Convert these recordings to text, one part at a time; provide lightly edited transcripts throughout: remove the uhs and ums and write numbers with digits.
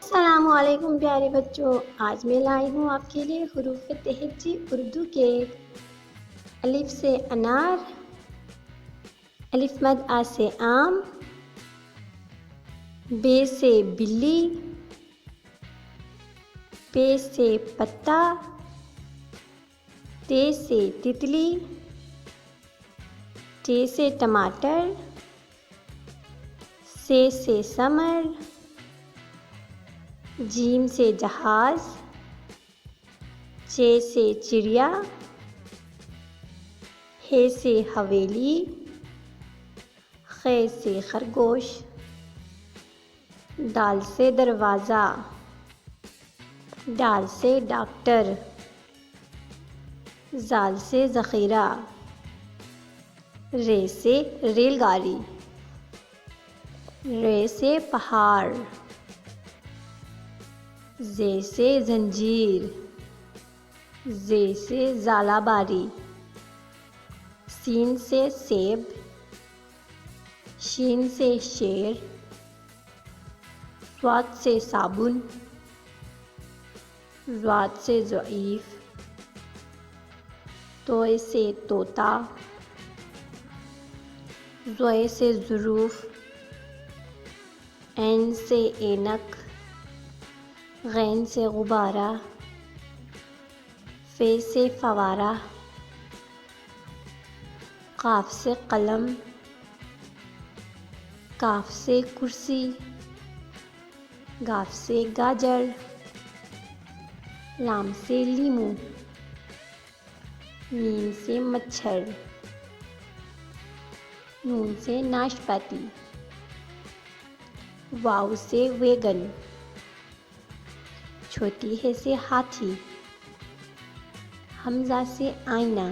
السلام علیکم پیارے بچوں، آج میں لائی ہوں آپ کے لیے حروف تہجی اردو کے الف سے انار، الف مد آ سے آم، ب سے بلی، پ سے پتا، ت سے تتلی، ٹ سے ٹماٹر، س سے سمر، جیم سے جہاز، چ سے چڑیا، ح سے حویلی، خ سے خرگوش، دال سے دروازہ، ڈال سے ڈاکٹر، زال سے ذخیرہ، ر سے ریل گاڑی، ر سے پہاڑ، ز سے زنجیر، ز سے ژالہ باری، سین سے سیب، شین سے شیر، صاد سے صابن، ضاد سے ضعیف، طوع سے طوطا، ضوء سے ظروف، عین سے اینک، غین سے غبارہ، ف سے فوارہ، قاف سے قلم، کاف سے کرسی، گاف سے گاجر، لام سے لیمو، میم سے مچھر، نون سے ناشپاتی، واو سے ویگن، چھوٹی ح سے ہاتھی، حمزہ سے آئینہ،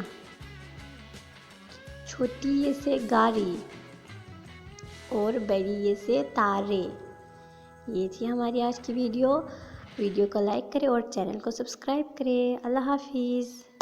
چھوٹی ی سے گاڑی اور بڑی ی سے تارے۔ یہ تھی ہماری آج کی ویڈیو کو لائک کریں اور چینل کو سبسکرائب کریں۔ اللہ حافظ۔